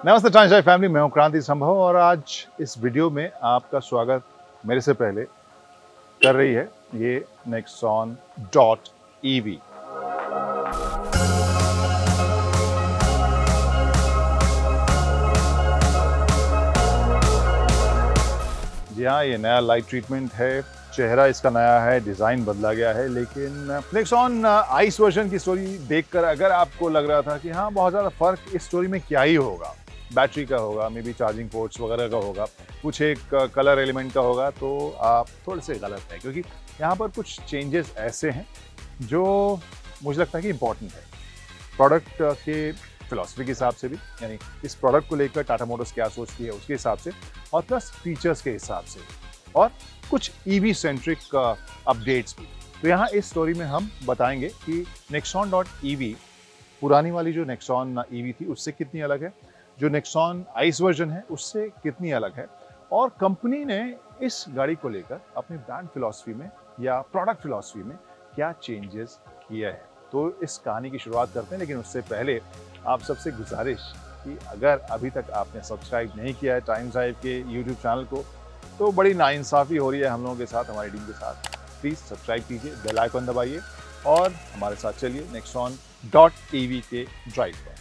नमस्ते ट्रांसजाई फैमिली, मैं हूं क्रांति संभव और आज इस वीडियो में आपका स्वागत मेरे से पहले कर रही है ये नेक्सॉन डॉट ईवी। जी हाँ, ये नया लाइट ट्रीटमेंट है, चेहरा इसका नया है, डिज़ाइन बदला गया है, लेकिन नेक्सॉन आइस वर्जन की स्टोरी देखकर अगर आपको लग रहा था कि हाँ बहुत ज़्यादा फ़र्क इस स्टोरी में क्या ही होगा, बैटरी का होगा, मे बी चार्जिंग पोर्ट्स वगैरह का होगा, कुछ एक कलर एलिमेंट का होगा, तो आप थोड़े से गलत हैं, क्योंकि यहाँ पर कुछ चेंजेस ऐसे हैं जो मुझे लगता है कि इम्पॉर्टेंट है प्रोडक्ट के फिलॉसफी के हिसाब से भी, यानी इस प्रोडक्ट को लेकर टाटा मोटर्स क्या सोचती है उसके हिसाब से, और प्लस फीचर्स के हिसाब से, और कुछ ईवी सेंट्रिक अपडेट्स भी। तो यहाँ इस स्टोरी में हम बताएंगे कि नेक्सॉन डॉट ईवी पुरानी वाली जो नेक्सॉन ईवी थी उससे कितनी अलग है, जो नेक्सॉन आइस वर्जन है उससे कितनी अलग है, और कंपनी ने इस गाड़ी को लेकर अपनी ब्रांड फिलॉसफी में या प्रोडक्ट फिलॉसफी में क्या चेंजेस किया है। तो इस कहानी की शुरुआत करते हैं, लेकिन उससे पहले आप सबसे गुजारिश कि अगर अभी तक आपने सब्सक्राइब नहीं किया है टाइम्स ड्राइव के यूट्यूब चैनल को, तो बड़ी नाइंसाफ़ी हो रही है हम लोगों के साथ, हमारी टीम के साथ। प्लीज़ सब्सक्राइब कीजिए, बेल आइकन दबाइए और हमारे साथ चलिए नेक्सॉन डॉट ईवी के ड्राइव पर।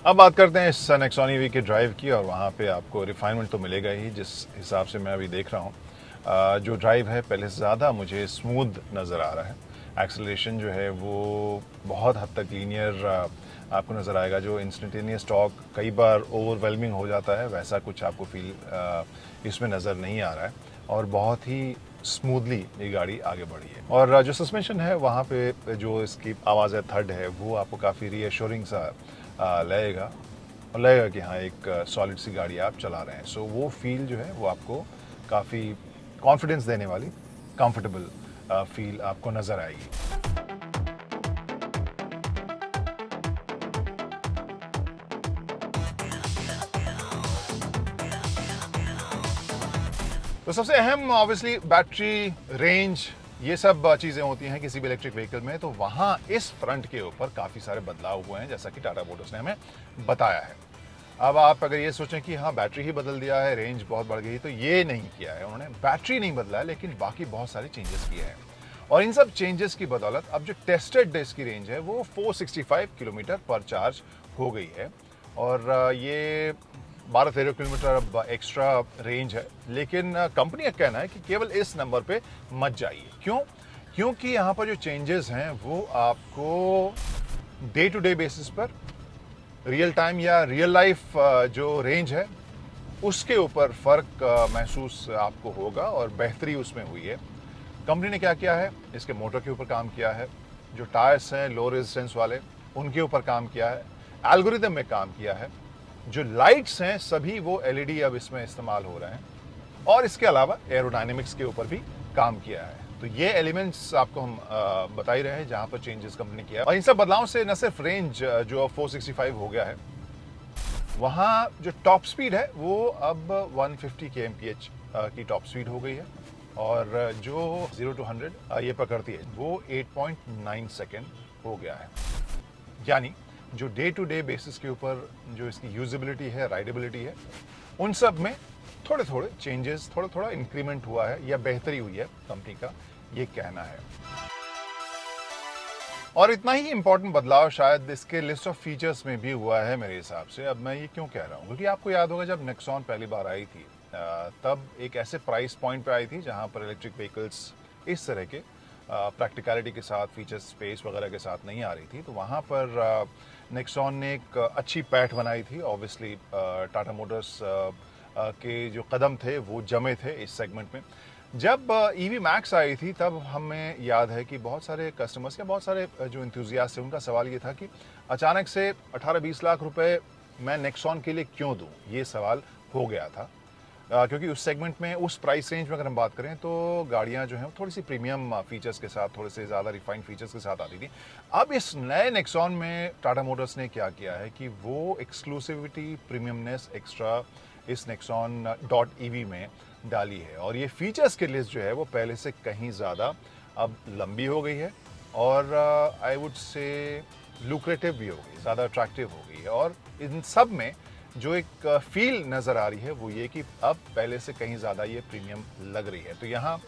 अब बात करते हैं इस नेक्सॉन ईवी के ड्राइव की, और वहाँ पे आपको रिफाइनमेंट तो मिलेगा ही, जिस हिसाब से मैं अभी देख रहा हूँ। जो ड्राइव है पहले से ज़्यादा मुझे स्मूथ नज़र आ रहा है। एक्सेलरेशन जो है वो बहुत हद तक लीनियर आपको नज़र आएगा। जो इंस्टेंटेनियस टॉर्क कई बार ओवरवेलमिंग हो जाता है, वैसा कुछ आपको फील इसमें नज़र नहीं आ रहा है, और बहुत ही स्मूथली ये गाड़ी आगे बढ़ी है। और जो सस्पेंशन है वहाँ पे जो इसकी आवाज़ है थर्ड है, वो आपको काफ़ी रीअश्योरिंग सा लगेगा, और लगेगा कि हाँ एक सॉलिड सी गाड़ी आप चला रहे हैं। सो वो फील जो है वो आपको काफ़ी कॉन्फिडेंस देने वाली, कंफर्टेबल फील आपको नज़र आएगी। तो सबसे अहम ऑब्वियसली बैटरी रेंज, ये सब चीज़ें होती हैं किसी भी इलेक्ट्रिक व्हीकल में। तो वहाँ इस फ्रंट के ऊपर काफ़ी सारे बदलाव हुए हैं, जैसा कि टाटा मोटर्स ने हमें बताया है। अब आप अगर ये सोचें कि हाँ बैटरी ही बदल दिया है, रेंज बहुत बढ़ गई, तो ये नहीं किया है उन्होंने। बैटरी नहीं बदला है, लेकिन बाकी बहुत सारे चेंजेस किए हैं, और इन सब चेंजेस की बदौलत अब जो टेस्टेड इसकी रेंज है वो 465 किलोमीटर पर चार्ज हो गई है, और ये 12-13 किलोमीटर अब एक्स्ट्रा रेंज है। लेकिन कंपनी का कहना है कि केवल इस नंबर पे मत जाइए। क्यों? क्योंकि यहाँ पर जो चेंजेस हैं वो आपको डे टू डे बेसिस पर, रियल टाइम या रियल लाइफ जो रेंज है उसके ऊपर फ़र्क महसूस आपको होगा, और बेहतरी उसमें हुई है। कंपनी ने क्या किया है, इसके मोटर के ऊपर काम किया है, जो टायर्स हैं लो रेजिस्टेंस वाले उनके ऊपर काम किया है, एल्गोरिदम में काम किया है, जो लाइट्स हैं सभी वो एलईडी अब इसमें इस्तेमाल हो रहे हैं, और इसके अलावा एरोडायनेमिक्स के ऊपर भी काम किया है। तो ये एलिमेंट्स आपको हम बता ही रहे हैं जहां पर चेंजेस कंपनी ने किया है। और इन सब बदलावों से न सिर्फ रेंज जो 465 हो गया है, वहाँ जो टॉप स्पीड है वो अब 150 kmph की टॉप स्पीड हो गई है, और जो 0 to 100 ये पकड़ती है वो 8.9 सेकेंड हो गया है। यानी जो डे टू डे बेसिस के ऊपर जो इसकी यूजेबिलिटी है, राइडेबिलिटी है, उन सब में थोड़े थोड़े चेंजेस, थोड़ा थोड़ा इंक्रीमेंट हुआ है या बेहतरी हुई है, कंपनी का ये कहना है। और इतना ही इंपॉर्टेंट बदलाव शायद इसके लिस्ट ऑफ फीचर्स में भी हुआ है मेरे हिसाब से। अब मैं ये क्यों कह रहा हूँ, क्योंकि आपको याद होगा जब नेक्सॉन पहली बार आई थी तब एक ऐसे प्राइस पॉइंट पे आई थी जहाँ पर इलेक्ट्रिक व्हीकल्स इस तरह के प्रैक्टिकलिटी के साथ, फीचर स्पेस वगैरह के साथ नहीं आ रही थी। तो वहाँ पर नेक्सॉन ने एक अच्छी पैठ बनाई थी। ऑब्वियसली टाटा मोटर्स के जो कदम थे वो जमे थे इस सेगमेंट में। जब ईवी मैक्स आई थी तब हमें याद है कि बहुत सारे कस्टमर्स या बहुत सारे जो इंथुजियास्ट थे उनका सवाल ये था कि अचानक से 18-20 लाख रुपए मैं नेक्सॉन के लिए क्यों दूं। ये सवाल हो गया था, क्योंकि उस सेगमेंट में, उस प्राइस रेंज में अगर हम बात करें तो गाड़ियां जो हैं थोड़ी सी प्रीमियम फीचर्स के साथ, थोड़े से ज़्यादा रिफाइंड फीचर्स के साथ आती थी। अब इस नए नेक्सॉन में टाटा मोटर्स ने क्या किया है कि वो एक्सक्लूसिविटी, प्रीमियमनेस एक्स्ट्रा इस नेक्सॉन डॉट ईवी में डाली है, और ये फीचर्स की लिस्ट जो है वो पहले से कहीं ज़्यादा अब लंबी हो गई है, और आई वुड से लुक्रेटिव भी हो गई, ज़्यादा अट्रैक्टिव हो गई है। और इन सब में जो एक फील नज़र आ रही है वो ये कि अब पहले से कहीं ज़्यादा ये प्रीमियम लग रही है। तो यहाँ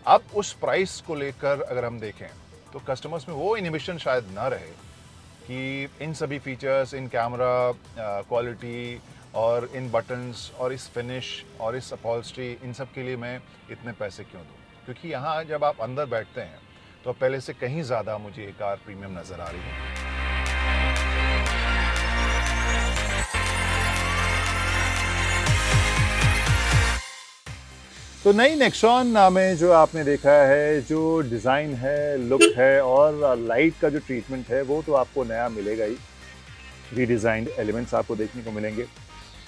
अब उस प्राइस को लेकर अगर हम देखें तो कस्टमर्स में वो इनिबिशन शायद ना रहे कि इन सभी फीचर्स, इन कैमरा क्वालिटी और इन बटन्स और इस फिनिश और इस अपॉल्स्ट्री, इन सब के लिए मैं इतने पैसे क्यों दूँ। क्योंकि यहाँ जब आप अंदर बैठते हैं तो पहले से कहीं ज़्यादा मुझे ये कार प्रीमियम नज़र आ रही है। तो नई नेक्सॉन में जो आपने देखा है, जो डिज़ाइन है, लुक है और लाइट का जो ट्रीटमेंट है, वो तो आपको नया मिलेगा ही। रीडिज़ाइंड एलिमेंट्स आपको देखने को मिलेंगे,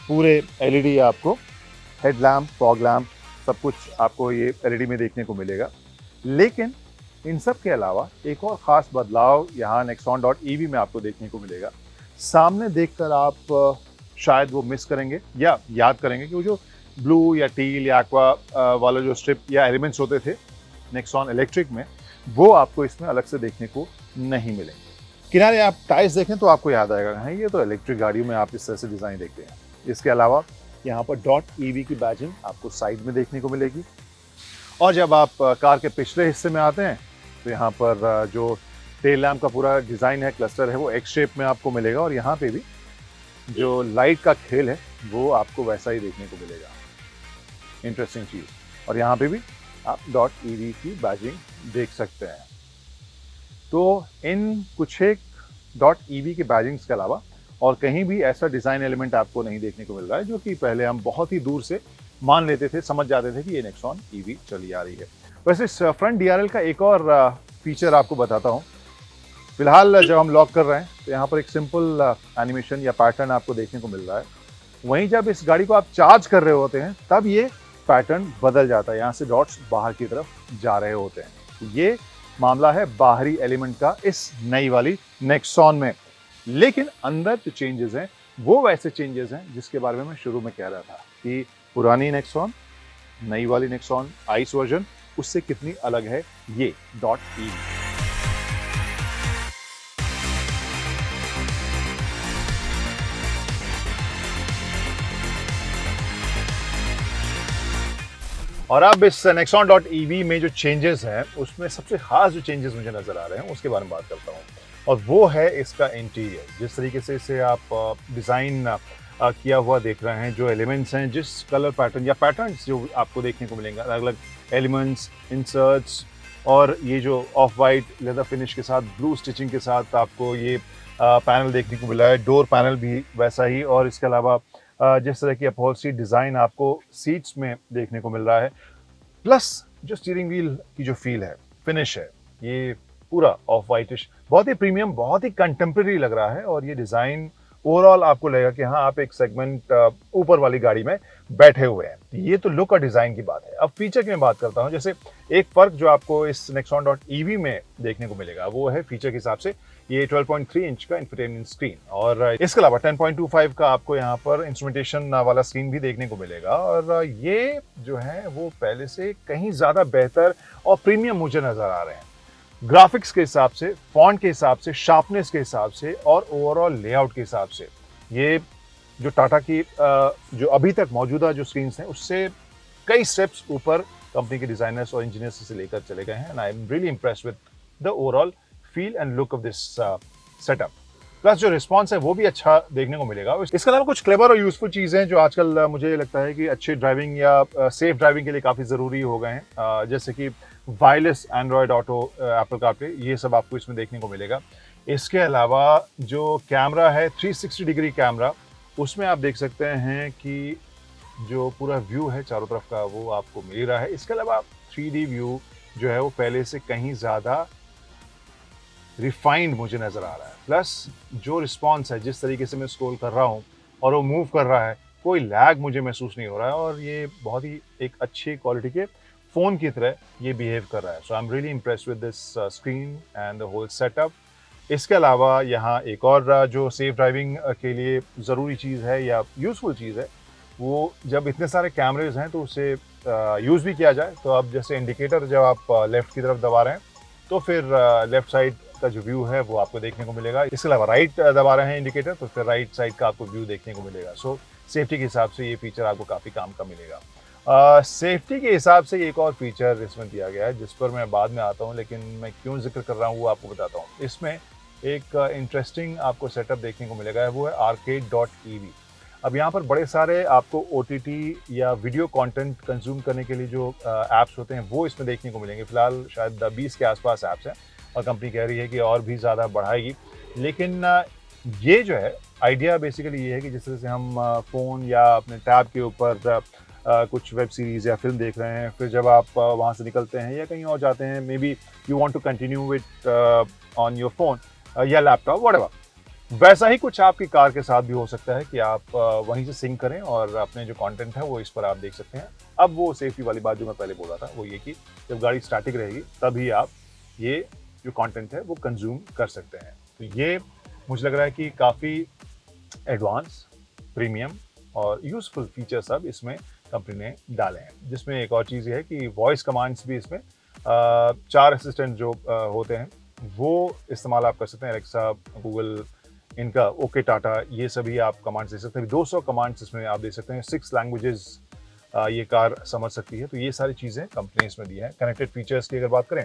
पूरे एलईडी आपको, हेडलैम्प, फॉग लैम्प, सब कुछ आपको ये एलईडी में देखने को मिलेगा। लेकिन इन सब के अलावा एक और ख़ास बदलाव यहाँ नेक्सॉन डॉट ईवी में आपको देखने को मिलेगा। सामने देखकर आप शायद वो मिस करेंगे या याद करेंगे कि वो जो ब्लू या टील या एक्वा वाला जो स्ट्रिप या एलिमेंट्स होते थे नेक्सॉन इलेक्ट्रिक में, वो आपको इसमें अलग से देखने को नहीं मिलेंगे। किनारे आप टायर्स देखें तो आपको याद आएगा, हाँ ये तो इलेक्ट्रिक गाड़ियों में आप इस तरह से डिज़ाइन देखते हैं। इसके अलावा यहाँ पर डॉट ईवी की बैजिंग आपको साइड में देखने को मिलेगी। और जब आप कार के पिछले हिस्से में आते हैं तो यहाँ पर जो टेल लैम्प का पूरा डिज़ाइन है, क्लस्टर है, वो एक्स शेप में आपको मिलेगा, और यहाँ पे भी जो लाइट का खेल है वो आपको वैसा ही देखने को मिलेगा। इंटरेस्टिंग चीज़। और यहाँ पे भी आप डॉट ईवी की बैजिंग देख सकते हैं। तो इन कुछ एक डॉट ईवी के बैजिंग्स के अलावा और कहीं भी ऐसा डिज़ाइन एलिमेंट आपको नहीं देखने को मिल रहा है, जो कि पहले हम बहुत ही दूर से मान लेते थे, समझ जाते थे कि ये नेक्सॉन ईवी चली आ रही है। वैसे इस फ्रंट डीआरएल का एक और फीचर आपको बताता हूँ। फिलहाल जब हम लॉक कर रहे हैं तो यहाँ पर एक सिंपल एनिमेशन या पैटर्न आपको देखने को मिल रहा है। वहीं जब इस गाड़ी को आप चार्ज कर रहे होते हैं तब ये पैटर्न बदल जाता है, यहाँ से डॉट्स बाहर की तरफ जा रहे होते हैं। ये मामला है बाहरी एलिमेंट का इस नई वाली नेक्सॉन में। लेकिन अंदर जो चेंजेस हैं वो वैसे चेंजेस हैं जिसके बारे में मैं शुरू में कह रहा था कि पुरानी नेक्सॉन, नई वाली नेक्सॉन आइस वर्जन, उससे कितनी अलग है ये डॉट ईवी। और अब इस नेक्सॉन डॉट ईवी में जो चेंजेस हैं उसमें सबसे खास जो चेंजेस मुझे नजर आ रहे हैं उसके बारे में बात करता हूँ, और वो है इसका इंटीरियर। जिस तरीके से इसे आप डिज़ाइन किया हुआ देख रहे हैं, जो एलिमेंट्स हैं, जिस कलर पैटर्न या पैटर्न्स जो आपको देखने को मिलेंगे, अलग अलग एलिमेंट्स, इंसर्ट्स, और ये जो ऑफ वाइट लेदर फिनिश के साथ ब्लू स्टिचिंग के साथ आपको ये पैनल देखने को मिला है। डोर पैनल भी वैसा ही, और इसके अलावा जिस तरह की अपहोल्स्ट्री डिज़ाइन आपको सीट्स में देखने को मिल रहा है, प्लस जो स्टीयरिंग व्हील की जो फील है, फिनिश है, ये पूरा ऑफ वाइटिश, बहुत ही प्रीमियम, बहुत ही कंटेम्प्रेरी लग रहा है। और ये डिज़ाइन ओवरऑल आपको लगेगा कि हाँ आप एक सेगमेंट ऊपर वाली गाड़ी में बैठे हुए हैं। ये तो लुक और डिज़ाइन की बात है। अब फीचर की मैं बात करता हूँ। जैसे एक फ़र्क जो आपको इस नेक्सॉन डॉट ईवी में देखने को मिलेगा वो है फीचर के हिसाब से ये 12.3 इंच का इंफोटेनमेंट स्क्रीन, और इसके अलावा 10.25 का आपको यहाँ पर इंस्ट्रूमेंटेशन वाला स्क्रीन भी देखने को मिलेगा। और ये जो है वो पहले से कहीं ज़्यादा बेहतर और प्रीमियम मुझे नज़र आ रहे हैं, ग्राफिक्स के हिसाब से, फॉन्ट के हिसाब से, शार्पनेस के हिसाब से और ओवरऑल लेआउट के हिसाब से। ये जो टाटा की जो अभी तक मौजूदा जो स्क्रीन्स हैं उससे कई स्टेप्स ऊपर कंपनी के डिजाइनर्स और इंजीनियर्स से लेकर चले गए हैं, and I am really impressed with the overall feel and look of this setup. Plus जो रिस्पॉन्स है वो भी अच्छा देखने को मिलेगा। इसके अलावा कुछ क्लेवर और यूजफुल चीज़ें जो आजकल मुझे लगता है कि अच्छे ड्राइविंग या सेफ ड्राइविंग के लिए काफ़ी ज़रूरी हो गए हैं, जैसे कि wireless Android auto, Apple CarPlay, ये सब आपको इसमें देखने को मिलेगा। इसके अलावा जो कैमरा है 360 डिग्री कैमरा, उसमें आप देख सकते हैं कि जो पूरा व्यू है चारों तरफ का वो आपको मिल रहा है। इसके अलावा 3D व्यू जो है वो पहले से कहीं ज़्यादा रिफाइंड मुझे नज़र आ रहा है। प्लस जो रिस्पॉन्स है, जिस तरीके से मैं स्क्रॉल कर रहा हूँ और वो मूव कर रहा है, कोई लैग मुझे महसूस नहीं हो रहा है और ये बहुत ही एक अच्छी क्वालिटी के फ़ोन की तरह ये बिहेव कर रहा है। So I am really impressed with this screen and the whole setup. इसके अलावा यहाँ एक और जो सेफ ड्राइविंग के लिए ज़रूरी चीज़ है या यूज़फुल चीज़ है, वो जब इतने सारे कैमरेज़ हैं तो उसे यूज़ भी किया जाए। तो अब जैसे इंडिकेटर जब आप लेफ़्ट की तरफ दबा रहे हैं, तो फिर लेफ़्ट साइड का जो व्यू है वो आपको देखने को मिलेगा। इसके अलावा राइट दबा रहे हैं इंडिकेटर, तो फिर राइट साइड का आपको व्यू देखने को मिलेगा। सो सेफ्टी के हिसाब से ये फीचर आपको काफ़ी काम का मिलेगा। सेफ्टी के हिसाब से एक और फीचर इसमें दिया गया है जिस पर मैं बाद में आता हूँ, लेकिन मैं क्यों ज़िक्र कर रहा हूँ वो आपको बताता हूँ। इसमें एक इंटरेस्टिंग आपको सेटअप देखने को मिलेगा, वो है arcade.ev। अब यहाँ पर बड़े सारे आपको OTT या वीडियो कंटेंट कंज्यूम करने के लिए जो ऐप्स होते हैं वो इसमें देखने को मिलेंगे। फिलहाल शायद 20 के आसपास ऐप्स हैं और कंपनी कह रही है कि और भी ज़्यादा बढ़ाएगी। लेकिन ये जो है आइडिया बेसिकली ये है कि जिस तरह से हम फ़ोन या अपने टैब के ऊपर कुछ वेब सीरीज़ या फिल्म देख रहे हैं, फिर जब आप वहाँ से निकलते हैं या कहीं और जाते हैं, maybe you want to continue with on your phone या लैपटॉप व्हाटएवर, वैसा ही कुछ आपकी कार के साथ भी हो सकता है कि आप वहीं से सिंक करें और अपने जो कंटेंट है वो इस पर आप देख सकते हैं। अब वो सेफ्टी वाली बात जो मैं पहले बोल रहा था वो ये कि जब गाड़ी स्टैटिक रहेगी तभी आप ये जो कंटेंट है वो कंज्यूम कर सकते हैं। तो ये मुझे लग रहा है कि काफ़ी एडवांस, प्रीमियम और यूज़फुल फीचर्स अब इसमें कंपनी ने डाले हैं। जिसमें एक और चीज़ ये है कि वॉइस कमांड्स भी इसमें 4 असिस्टेंट जो होते हैं वो इस्तेमाल आप कर सकते हैं। एलेक्सा, गूगल, इनका ओके टाटा, ये सभी आप कमांड्स दे सकते हैं। 200 कमांड्स इसमें आप दे सकते हैं। 6 लैंग्वेजेस ये कार समझ सकती है। तो ये सारी चीज़ें कंपनी इसमें दी है। कनेक्टेड फीचर्स की अगर बात करें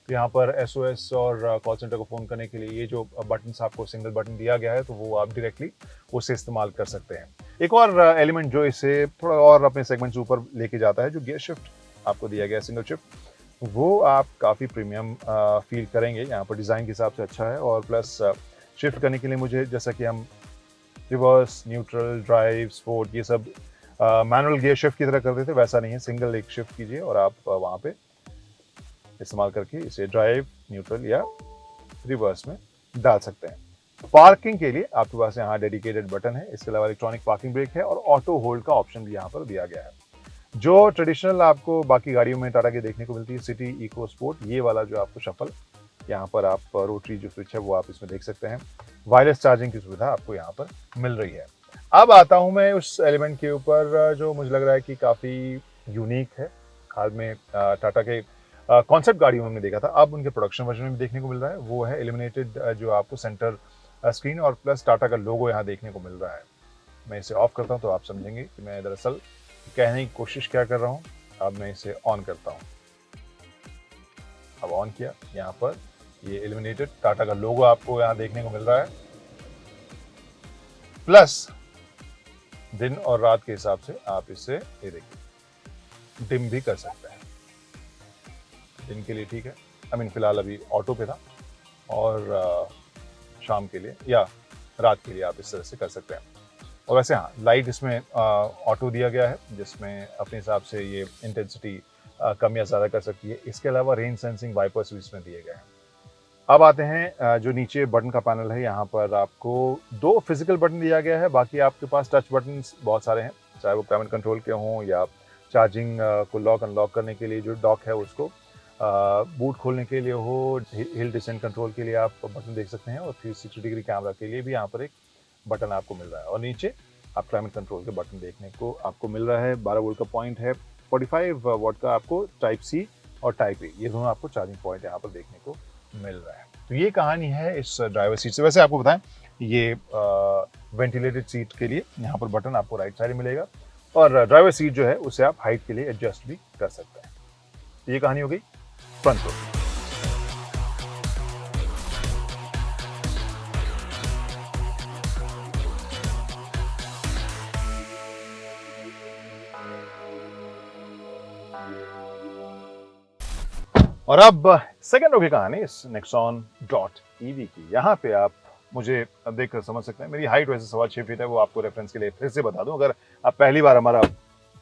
तो यहाँ पर SOS और कॉल सेंटर को फ़ोन करने के लिए ये जो बटन्स आपको सिंगल बटन दिया गया है तो वो आप डायरेक्टली उससे इस्तेमाल कर सकते हैं। एक और एलिमेंट जो इसे थोड़ा और अपने सेगमेंट से ऊपर लेके जाता है, जो गियर शिफ्ट आपको दिया गया है सिंगल शिफ्ट, वो आप काफ़ी प्रीमियम फील करेंगे। यहाँ पर डिज़ाइन के हिसाब से अच्छा है और प्लस शिफ्ट करने के लिए मुझे, जैसा कि हम रिवर्स, न्यूट्रल, ड्राइव, स्पोर्ट ये सब मैनुअल गियर शिफ्ट की तरह करते थे, वैसा नहीं है। सिंगल एक शिफ्ट कीजिए और आप वहाँ पे इस्तेमाल करके इसे ड्राइव, न्यूट्रल या रिवर्स में डाल सकते हैं। पार्किंग के लिए आपके पास यहाँ डेडिकेटेड बटन है। इसके अलावा इलेक्ट्रॉनिक पार्किंग ब्रेक है और ऑटो होल्ड का ऑप्शन भी यहाँ पर दिया गया है। जो ट्रेडिशनल आपको बाकी गाड़ियों में टाटा की देखने को मिलती है, सिटी, इको स्पोर्ट, ये वाला जो आपको शफल, यहाँ पर आप रोटरी जो स्विच है वो आप इसमें देख सकते हैं। वायरलेस चार्जिंग की सुविधा आपको यहाँ पर मिल रही है। अब आता हूँ मैं उस एलिमेंट के ऊपर जो मुझे लग रहा है कि काफ़ी यूनिक है। हाल में टाटा के कॉन्सेप्ट गाड़ियों में हमने देखा था, अब उनके प्रोडक्शन वर्जन में भी देखने को मिल रहा है। वो है इल्यूमिनेटेड जो आपको सेंटर स्क्रीन और प्लस टाटा का लोगो यहाँ देखने को मिल रहा है। मैं इसे ऑफ करता हूँ तो आप समझेंगे कि मैं दरअसल कहने की कोशिश क्या कर रहा हूँ। अब मैं इसे ऑन करता हूँ। अब ऑन किया, यहाँ पर ये इल्यूमिनेटेड टाटा का लोगो आपको यहाँ देखने को मिल रहा है। प्लस दिन और रात के हिसाब से आप इसे ये देखिए डिम भी कर सकते हैं। दिन के लिए ठीक है, फिलहाल अभी ऑटो पे था, और शाम के लिए या रात के लिए आप इस तरह से कर सकते हैं। और वैसे हाँ, लाइट इसमें ऑटो दिया गया है जिसमें अपने हिसाब से ये इंटेंसिटी कम या ज़्यादा कर सकती है। इसके अलावा रेन सेंसिंग वाइपर्स भी इसमें दिए गए हैं। अब आते हैं जो नीचे बटन का पैनल है, यहाँ पर आपको 2 फिजिकल बटन दिया गया है। बाकी आपके पास टच बटन्स बहुत सारे हैं, चाहे वो क्लाइमेट कंट्रोल के हों या चार्जिंग को लॉक अनलॉक करने के लिए जो डॉक है उसको, बूट खोलने के लिए हो, हिल डिसेंट कंट्रोल के लिए आप बटन देख सकते हैं, और 360 डिग्री कैमरा के लिए भी यहाँ पर एक बटन आपको मिल रहा है। और नीचे आप क्लाइमेट कंट्रोल के बटन देखने को आपको मिल रहा है। 12 वोल्ट का पॉइंट है, 45 वॉट का आपको टाइप सी और टाइप ए, ये दोनों आपको चार्जिंग पॉइंट यहाँ पर देखने को मिल रहा है। तो ये कहानी है इस ड्राइवर सीट से। वैसे आपको बताएं, ये वेंटिलेटेड सीट के लिए यहाँ पर बटन आपको राइट साइड मिलेगा, और ड्राइवर सीट जो है उसे आप हाइट के लिए एडजस्ट भी कर सकते हैं। ये कहानी हो गई फ्रंट रो। और अब सेकंड रो की कहानी इस Nexon.ev की। यहाँ पे आप मुझे देखकर समझ सकते हैं, मेरी हाइट वैसे 6.25 फीट है, वो आपको रेफरेंस के लिए फिर से बता दूं। अगर आप पहली बार हमारा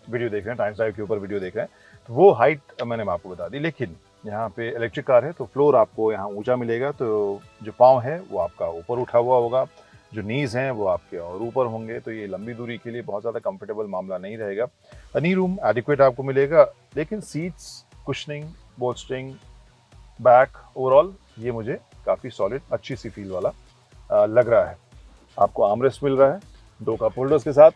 वीडियो देख रहे हैं, टाइम्स ड्राइव के ऊपर वीडियो देख रहे हैं, तो वो हाइट मैंने आपको बता दी। लेकिन यहाँ पे इलेक्ट्रिक कार है तो फ्लोर आपको यहाँ ऊंचा मिलेगा, तो जो पाँव है वो आपका ऊपर उठा हुआ होगा। जो नीज हैं वो आपके और ऊपर होंगे, तो ये लंबी दूरी के लिए बहुत ज़्यादा कंफर्टेबल मामला नहीं रहेगा। नी रूम एडिक्वेट आपको मिलेगा, लेकिन सीट्स, कुशनिंग, बोल्स्टरिंग, बैक, ओवरऑल ये मुझे काफ़ी सॉलिड अच्छी सी फील वाला लग रहा है। आपको आर्मरेस्ट मिल रहा है 2 कप होल्डर्स के साथ,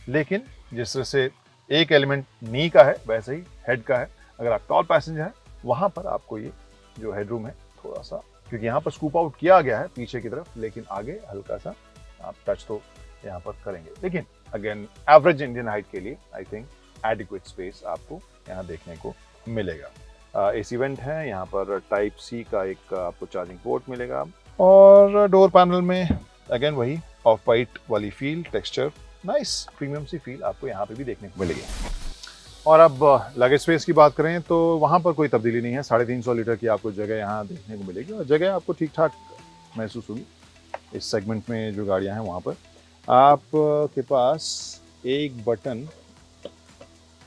लेकिन जिस तरह से एक एलिमेंट नी का है वैसे ही हेड का है। अगर आप टॉल पैसेंजर हैं वहाँ पर आपको ये जो हेडरूम है थोड़ा सा, क्योंकि यहाँ पर स्कूप आउट किया गया है पीछे की तरफ, लेकिन आगे हल्का सा आप टच तो यहाँ पर करेंगे। लेकिन अगेन एवरेज इंडियन हाइट के लिए आई थिंक एडिक्वेट स्पेस आपको यहाँ देखने को मिलेगा। एसी वेंट है, यहाँ पर टाइप सी का एक आपको चार्जिंग पोर्ट मिलेगा, और डोर पैनल में अगेन वही ऑफ वाइट वाली फील, टेक्सचर, नाइस प्रीमियम सी फील आपको यहाँ पे भी देखने को मिलेगी। और अब लगेज स्पेस की बात करें तो वहाँ पर कोई तब्दीली नहीं है। 350 लीटर की आपको जगह यहाँ देखने को मिलेगी, और जगह आपको ठीक ठाक महसूस होगी इस सेगमेंट में जो गाड़ियाँ हैं वहाँ पर। आप के पास एक बटन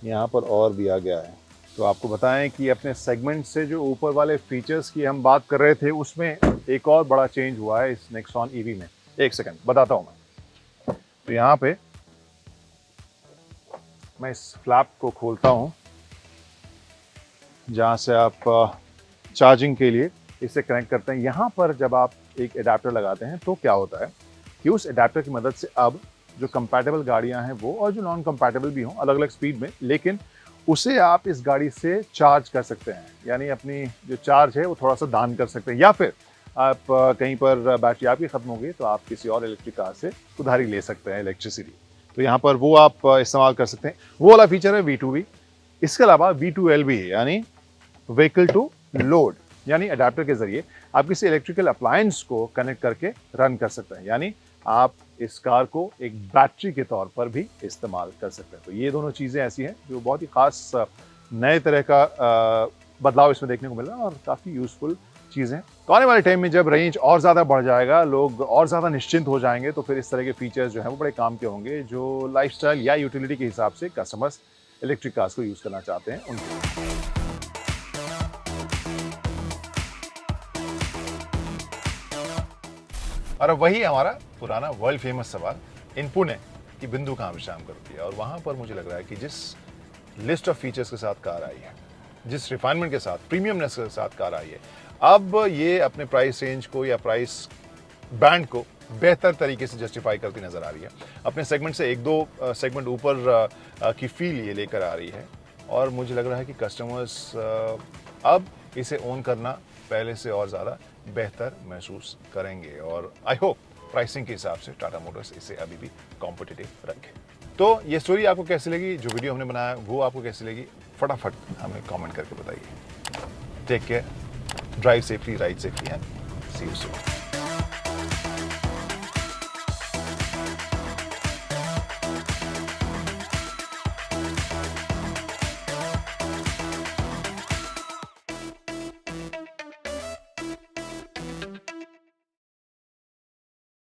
यहाँ पर और दिया गया है, तो आपको बताएं कि अपने सेगमेंट से जो ऊपर वाले फीचर्स की हम बात कर रहे थे उसमें एक और बड़ा चेंज हुआ है इस नेक्सॉन ईवी में। एक सेकंड बताता हूँ मैं। तो यहाँ पे मैं इस फ्लैप को खोलता हूँ जहाँ से आप चार्जिंग के लिए इसे कनेक्ट करते हैं। यहाँ पर जब आप एक एडाप्टर लगाते हैं तो क्या होता है कि उस एडाप्टर की मदद से अब जो कंपैटिबल गाड़ियाँ हैं वो, और जो नॉन कंपैटिबल भी हों अलग अलग स्पीड में, लेकिन उसे आप इस गाड़ी से चार्ज कर सकते हैं। यानी अपनी जो चार्ज है वो थोड़ा सा दान कर सकते हैं, या फिर आप कहीं पर बैटरी आपकी ख़त्म हो गई तो आप किसी और इलेक्ट्रिक कार से उधारी ले सकते हैं इलेक्ट्रिसिटी, तो यहाँ पर वो आप इस्तेमाल कर सकते हैं। वो वाला फीचर है V2V। इसके अलावा V2L भी है, यानी व्हीकल टू लोड, यानी अडेप्टर के जरिए आप किसी इलेक्ट्रिकल अप्लायंस को कनेक्ट करके रन कर सकते हैं, यानी आप इस कार को एक बैटरी के तौर पर भी इस्तेमाल कर सकते हैं। तो ये दोनों चीज़ें ऐसी हैं जो बहुत ही खास नए तरह का बदलाव इसमें देखने को मिल रहा है, और काफ़ी यूजफुल चीज़ें। तो आने वाले टाइम में जब रेंज और ज़्यादा बढ़ जाएगा, लोग और ज़्यादा निश्चिंत हो जाएंगे, तो फिर इस तरह के फीचर्स जो हैं वो बड़े काम के होंगे, जो लाइफस्टाइल या यूटिलिटी के हिसाब से कस्टमर्स इलेक्ट्रिक कार्स को यूज़ करना चाहते हैं उनके लिए। और अब वही हमारा पुराना वर्ल्ड फेमस सवाल, इन पुणे की बिंदु कहाँ विश्राम करती है, और वहाँ पर मुझे लग रहा है कि जिस लिस्ट ऑफ फीचर्स के साथ कार आई है, जिस रिफाइनमेंट के साथ, प्रीमियमनेस के साथ कार आई है, अब ये अपने प्राइस रेंज को या प्राइस बैंड को बेहतर तरीके से जस्टिफाई करती नजर आ रही है। अपने सेगमेंट से एक दो सेगमेंट ऊपर की फील ये लेकर आ रही है, और मुझे लग रहा है कि कस्टमर्स अब इसे ओन करना पहले से और ज़्यादा बेहतर महसूस करेंगे, और आई होप प्राइसिंग के हिसाब से टाटा मोटर्स इसे अभी भी कॉम्पिटिटिव रखे। तो ये स्टोरी आपको कैसी लगी, जो वीडियो हमने बनाया वो आपको कैसी लगी, फटाफट हमें कमेंट करके बताइए। Take care, drive safely, ride safely, and see you soon.